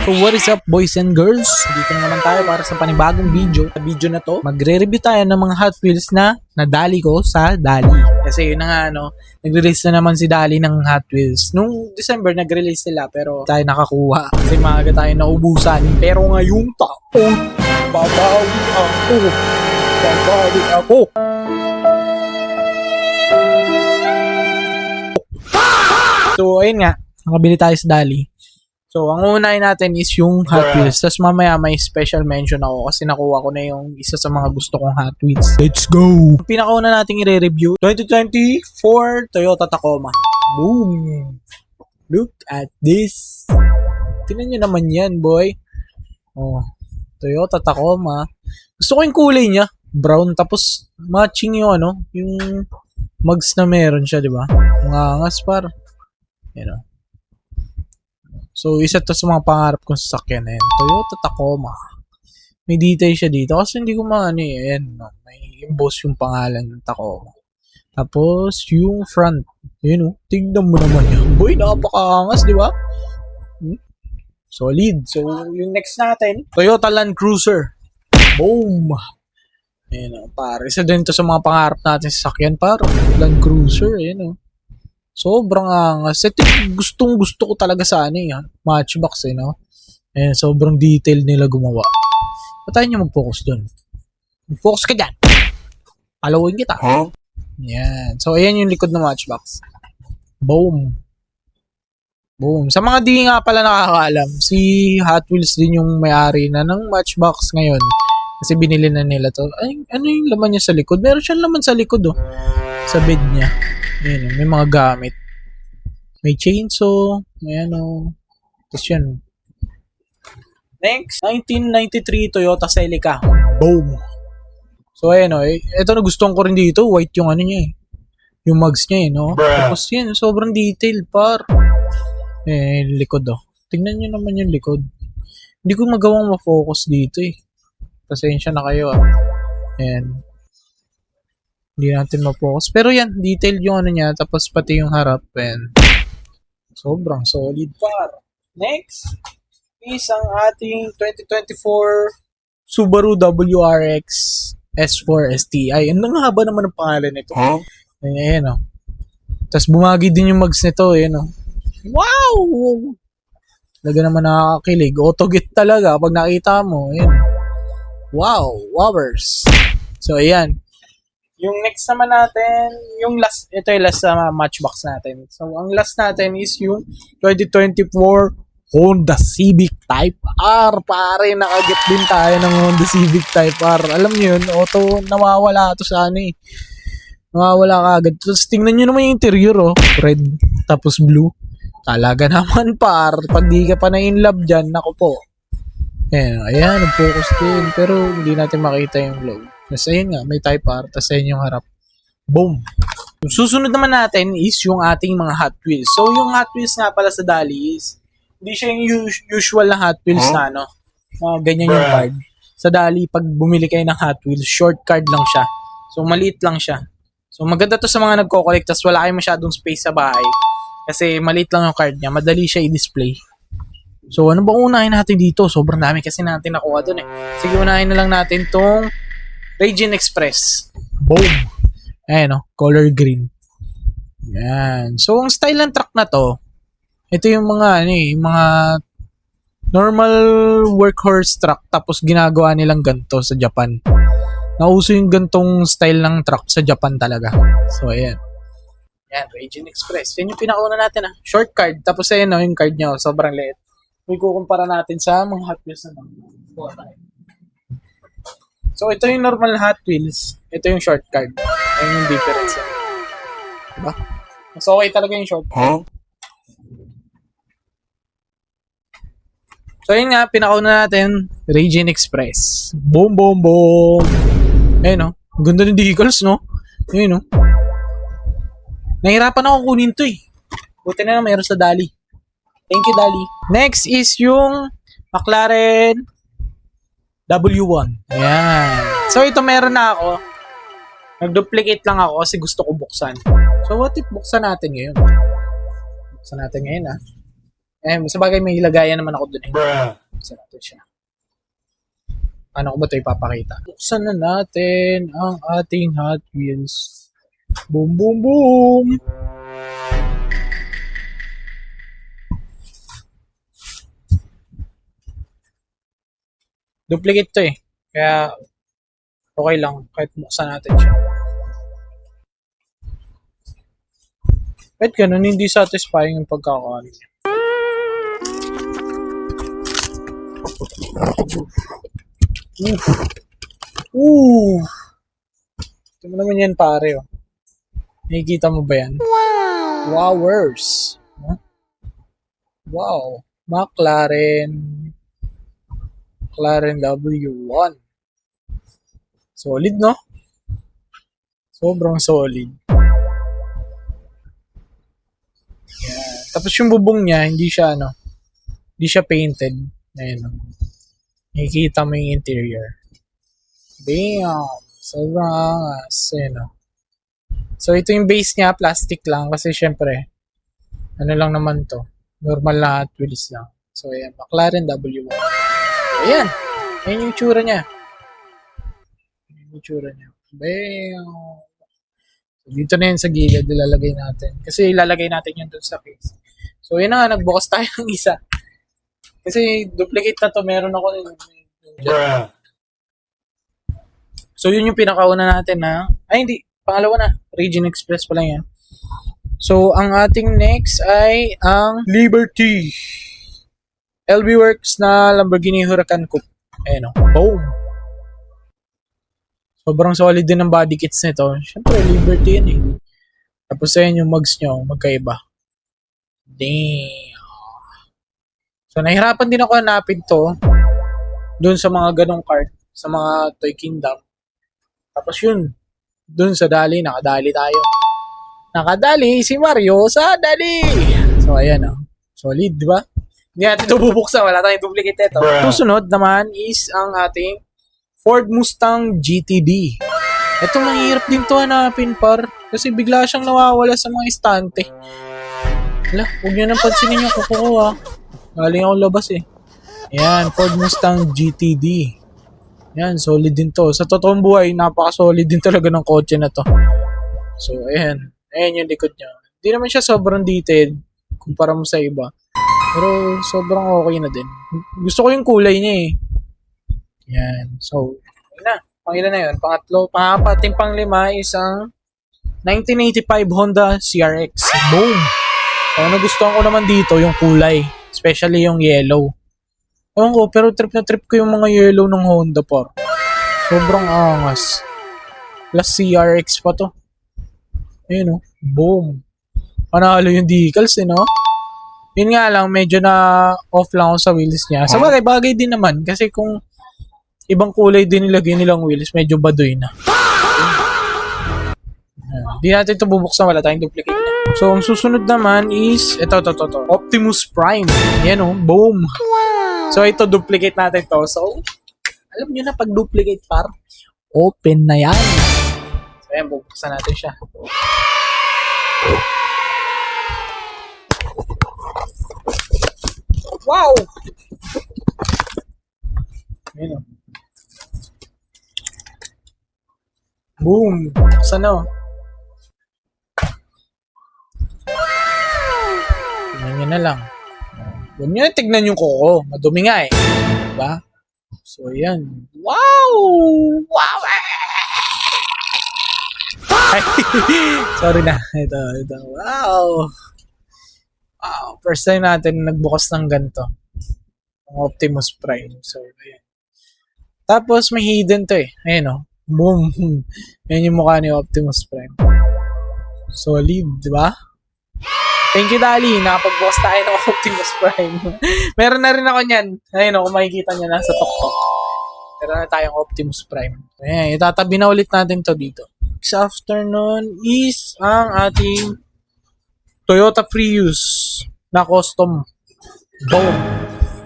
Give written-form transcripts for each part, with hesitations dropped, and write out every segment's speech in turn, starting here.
So what is up boys and girls? Dito na naman tayo para sa panibagong video. Sa video na to, magre-review tayo ng mga Hot Wheels na nadali ko sa Dali. Kasi yun na nga nag-release na naman si Dali ng Hot Wheels. Nung December nag-release sila pero tayo nakakuha. Kasi maaga tayo naubusan. Pero ngayong taon, babawi ako. Babawi ako. So ayun nga, nakabili tayo sa Dali. So, ang unahin natin is yung Hot Wheels. Tapos mamaya may special mention ako kasi nakuha ko na yung isa sa mga gusto kong Hot Wheels. Let's go! Ang pinakauna nating i-review, 2024 Toyota Tacoma. Boom! Look at this! Tingnan nyo naman yan, boy. Oh, Toyota Tacoma. Gusto ko yung kulay niya. Brown. Tapos, matching yung yung mugs na meron siya, di ba? Mga angas par. Yan. So, isa to sa mga pangarap kong sasakyan na yan. Toyota Tacoma. May detail siya dito kasi hindi ko maano eh. Ayan, may emboss yung pangalan ng Tacoma. Tapos, yung front. Yun tignan mo naman yan. Boy, napakaangas, di ba? Solid. So, yung next natin, Toyota Land Cruiser. Boom! Ayan par. Isa din to sa mga pangarap natin sa sasakyan par. Land Cruiser, ayan sobrang angas. Ito gustong gusto ko talaga sa Matchbox no? Ayan, sobrang detailed nila gumawa. Ba't tayo nyo mag-focus dun? Mag-focus ka dyan! Alawin kita. Huh? Ayan. So, ayan yung likod ng Matchbox. Boom! Boom. Sa mga di nga pala nakakaalam, si Hot Wheels din yung may-ari na ng Matchbox ngayon. Kasi binili na nila to. Ay, ano yung laman niya sa likod? Meron siyang laman sa likod sa bed niya. Ayan, may mga gamit. May chainsaw. May Tapos yan. Next, 1993 Toyota Celica. Boom! So ayan ito na gustuhan ko rin dito. White yung niya yung mugs niya Tapos yan, sobrang detail par. Likod Tingnan nyo naman yung likod. Hindi ko magawang ma-focus dito Pasensya na kayo Ayan. Hindi natin ma-focus. Pero yan, detailed yung niya. Tapos pati yung harap. Sobrang solid par. Next is ang ating 2024 Subaru WRX S4 STI. Ang haba naman ang pangalan nito. Huh? Ayan Tapos bumagi din yung mugs nito. Wow! Talaga naman nakakakilig. Autogit talaga pag nakita mo. Ayan. Wow! Wowers! So ayan. Yung next naman natin, yung last, ito yung last sa Matchbox natin. So, ang last natin is yung 2024 Honda Civic Type R. Pare, nakaget din tayo ng Honda Civic Type R. Alam niyo yun, nawawala ito sa Nawawala ka agad. Tapos, tingnan nyo naman yung interior, red, tapos blue. Talaga naman, par. Pag di ka pa na-inlove dyan, naku po. Ayan, nag-focus din. Pero, hindi natin makita yung low. Tapos ayun nga, may Type R, tapos ayun yung harap. Boom! Yung susunod naman natin is yung ating mga Hot Wheels. So yung Hot Wheels nga pala sa Dali is, hindi siya yung usual na Hot Wheels na ganyan yung card. Sa Dali, pag bumili kayo ng Hot Wheels, short card lang siya. So maliit lang siya. So maganda to sa mga nagko-collect, tapos wala kayong masyadong space sa bahay. Kasi maliit lang yung card niya, madali siya i-display. So ano bang unahin natin dito? Sobrang dami kasi natin nakuha dun Sige, unahin na lang natin tong Raging Express. Boom! Ayan color green. Yan. So, ang style ng truck na to, ito yung mga, yung mga normal workhorse truck tapos ginagawa nilang ganito sa Japan. Nauso yung gantong style ng truck sa Japan talaga. So, ayan. Yan, Raging Express. Yan yung pinakauna natin Short card. Tapos ayan yung card niya. Sobrang liit. May kukumpara natin sa mga Hot Wheels na So, ito yung normal Hot Wheels. Ito yung short card. Ayun yung difference. Diba? Mas okay talaga yung short card. Huh? So, yun nga, pinakauna natin, Raging Express. Boom, boom, boom! Ayun ganda ng vehicles, Ayun Nahirapan ako kunin to Buti na mayroon sa Dali. Thank you, Dali. Next is yung McLaren W1. Ayan. So, ito meron na ako. Nag-duplicate lang ako kasi gusto ko buksan. So, what if buksan natin ngayon? Buksan natin ngayon Sa bagay may lagayan naman ako dun eh. Bruh. Buksan natin siya. Paano ko ba ito ipapakita? Buksan na natin ang ating Hot Wheels. Boom, boom, boom! Duplicate to eh. Kaya okay lang kahit buksan natin siya. Kahit ganun, hindi satisfying yung pagkakaano niya. Ooh! Ito mo naman yan pare oh. Nakikita mo ba yan? Wow! Wowers! Huh? Wow! McLaren W1. Solid, no? Sobrang solid. Yeah. Tapos yung bubong niya, hindi siya painted. Ayan, no? Nakikita mo yung interior. Bam! Sobrang angas. Ayan, no? So, ito yung base niya, plastic lang. Kasi, syempre, ano lang naman to. Normal na Hot Wheels lang. So, ayan. McLaren W1. Ayan. Ayan yung tsura niya. Ayan yung tsura niya. Bam! So, dito na yun sa gilid, ilalagay natin. Kasi ilalagay natin yun dun sa case. So, yun na nga. Nagbukas tayo ng isa. Kasi, duplicate na to. Meron ako Bruh. So, yun yung pinakauna natin na... Ay, hindi. Pangalawa na. Region Express pa lang yan. So, ang ating next ay ang Liberty. LB Works na Lamborghini Huracan Coupe. Ayan o. Boom! Sobrang solid din ng body kits nito. Siyempre, Liberty yan eh. Tapos ayan yung mugs nyo. Magkaiba. Damn! So, nahirapan din ako hanapin to. Doon sa mga ganong card. Sa mga Toy Kingdom. Tapos yun. Doon sa Dali, nakadali tayo. Nakadali si Mario sa Dali! So, ayan o. Solid, di ba? Hindi natin ito bubuksan. Wala tayong duplicate ito. Susunod naman is ang ating Ford Mustang GTD. Ito mahirap din to hanapin par. Kasi bigla siyang nawawala sa mga istante. Wala, huwag nyo nang pansinin yung kuko ko ha. Galing ako labas eh. Ayan, Ford Mustang GTD. Ayan, solid din to. Sa totoong buhay, napaka-solid din talaga ng kotse na to. So, ayan. Ayan yung likod niya. Hindi naman siya sobrang detailed kumpara mo sa iba. Pero sobrang okay na din. Gusto ko yung kulay niya eh. Yan. So, yun na. Pangilan na yun. Pangatlo. Pangapat, yung panglima is ang 1985 Honda CRX. Boom! So, nagustuhan ko naman dito yung kulay. Especially yung yellow. Ewan ko, pero trip na trip ko yung mga yellow ng Honda par. Sobrang angas. Plus CRX pa to. Ayun o. Boom. Panalo yung decals eh, no? Yun nga lang, medyo na off lang ako sa wheels niya. Sa bagay din naman. Kasi kung ibang kulay din nilagay nilang wheels, medyo baduy na. Hindi natin ito bubuksan. Wala tayong duplicate na. So, ang susunod naman is, ito. Optimus Prime. Yan o. Boom. So, ito, duplicate natin to. So, alam nyo na, pag duplicate par, open na yan. So, ayan, bubuksan natin siya. Wow! Ayan o. Boom! Buksan na o. Tignan nyo na lang. Huwag nyo na tignan yung kuko. Madumi nga eh. Diba? So, ayan. Wow! Wow! Ay, sorry na. Ito. Wow! Wow. First time natin nagbukas ng ganito. Ang Optimus Prime. So, ayan. Tapos, may hidden to eh. Ayan o. Boom! Ayan yung mukha ni Optimus Prime. Solid, di ba? Thank you, Dali. Nakapagbukas tayo ng Optimus Prime. Meron na rin ako niyan. Ayun o, kung makikita nyo na sa TokTok. Meron na tayong Optimus Prime. Ayan, itatabi na ulit natin to dito. Next afternoon is ang ating Toyota Prius na custom. Boom!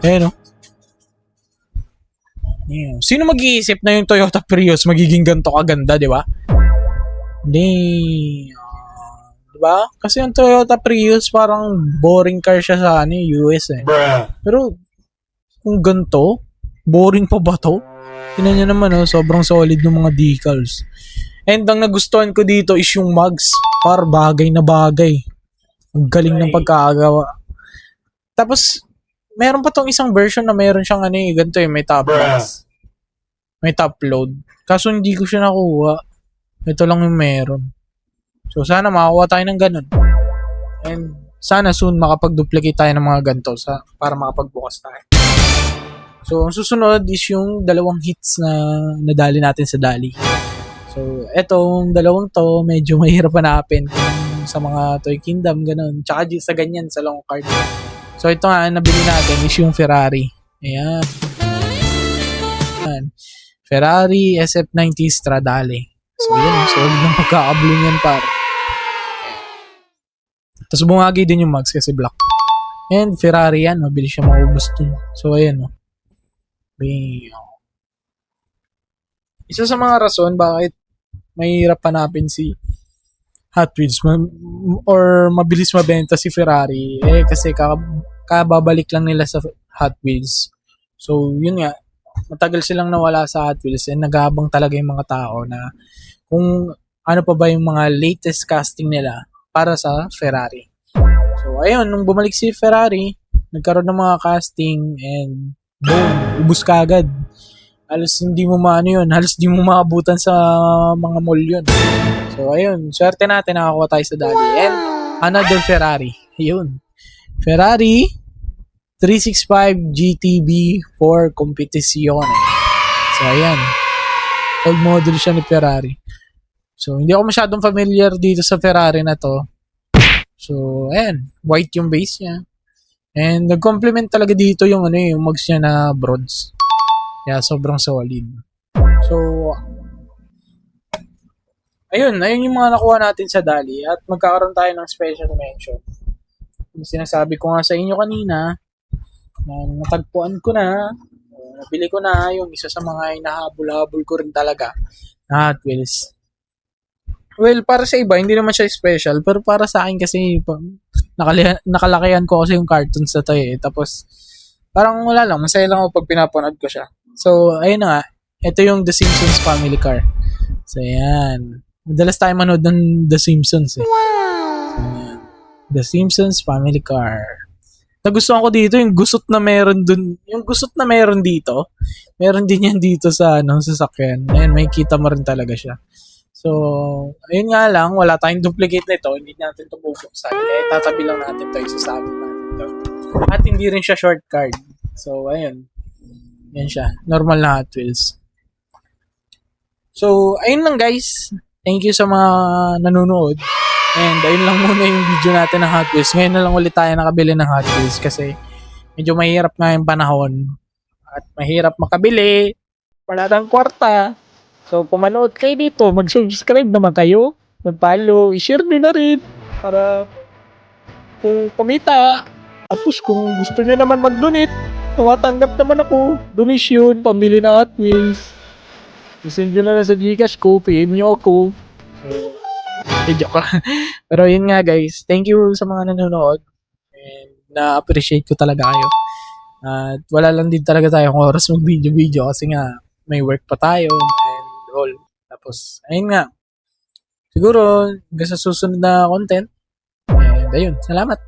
Ayan o. Ayan. Sino mag-iisip na yung Toyota Prius magiging ganito kaganda, di ba? Damn. Diba? Kasi yung Toyota Prius parang boring car siya sa US eh. Pero kung ganito, boring pa ba to? Tingnan nyo naman sobrang solid ng mga decals. And ang nagustuhan ko dito is yung mugs. Par bagay na bagay. Ang galing ng pagkakagawa. Tapos, meron pa tong isang version na meron siyang ganito may top box. May top load. Kaso hindi ko siya nakuha. Ito lang yung meron. So, sana makakuha tayo ng ganun. And sana soon makapag-duplicate tayo ng mga ganito para makapagbukas tayo. So, ang susunod is yung dalawang hits na nadali natin sa Dali. So, etong dalawang to, medyo mahirap hanapin sa mga Toy Kingdom, ganun. Tsaka sa ganyan, sa long card. So, ito nga, nabili natin is yung Ferrari. Ayan. Ferrari SF90 Stradale. So, yun. So, ng pagkakabling yan, par. Tapos, bumagi din yung mags kasi black. And Ferrari yan, mabilis siya maubos dun. So, ayan, isa sa mga rason bakit mahirap hanapin si Hot Wheels or mabilis mabenta si Ferrari kasi kababalik lang nila sa Hot Wheels. So yun nga, matagal silang nawala sa Hot Wheels and nag-aabang talaga yung mga tao na kung ano pa ba yung mga latest casting nila para sa Ferrari. So ayun, nung bumalik si Ferrari, nagkaroon ng mga casting and boom, ubus ka agad. Halos hindi mo halos di mo maabutan sa mga mall yun. So, ayun, swerte natin nakakuha tayo sa Dali. And another Ferrari. Ayun. Ferrari 365 GTB for Competizione. So, ayan. Old model siya ni Ferrari. So, hindi ako masyadong familiar dito sa Ferrari na to. So, ayan. White yung base niya. And nag-complement talaga dito yung yung mags niya na bronze. Kaya sobrang solid. So, ayun yung mga nakuha natin sa Dali at magkakaroon tayo ng special mention. Yung sinasabi ko nga sa inyo kanina, na natagpuan ko na, nabili ko na yung isa sa mga inahabol-habol ko rin talaga na Hot Wheels. Well, para sa iba, hindi naman siya special, pero para sa akin kasi nakalakihan ko kasi yung cartoons na to Tapos, parang wala lang, masaya lang ako pag pinapanood ko siya. So, ayun na nga. Ito yung The Simpsons Family Car. So, ayan. Madalas tayo manood ng The Simpsons Wow! So, ayan. The Simpsons Family Car. Nagustuhan ko dito yung gusot na meron dun. Yung gusot na meron dito, meron din yan dito sa sasakyan. Ayan, may kita mo rin talaga siya. So, ayun nga lang, wala tayong duplicate nito. Hindi natin ito bubuksan. Kaya tatabi lang natin ito. Isasabit natin ito. At hindi rin siya short card. So, ayun. Yan siya. Normal na Hot Wheels. So, ayun lang guys. Thank you sa mga nanonood. And ayun lang muna yung video natin ng Hot Wheels. Ngayon na lang ulit tayo nakabili ng Hot Wheels kasi medyo mahirap nga yung panahon. At mahirap makabili. Wala tayong kwarta. So, pumanood kayo dito. Mag-subscribe naman kayo. Mag-follow. I-share nyo na rin. Para kung kumita. Tapos kung gusto nyo naman mag-donate, tumatanggap naman ako. Donation, pambili ng Hot Wheels. Send nyo na lang sa Gcash ko. PM nyo ako. Joke lang. Pero yun nga guys. Thank you sa mga nanonood. And na-appreciate ko talaga kayo. At wala lang din talaga tayong oras mag-video kasi nga may work pa tayo and all. Tapos, ayun nga. Siguro, hanggang sa susunod na content. And ayun, salamat.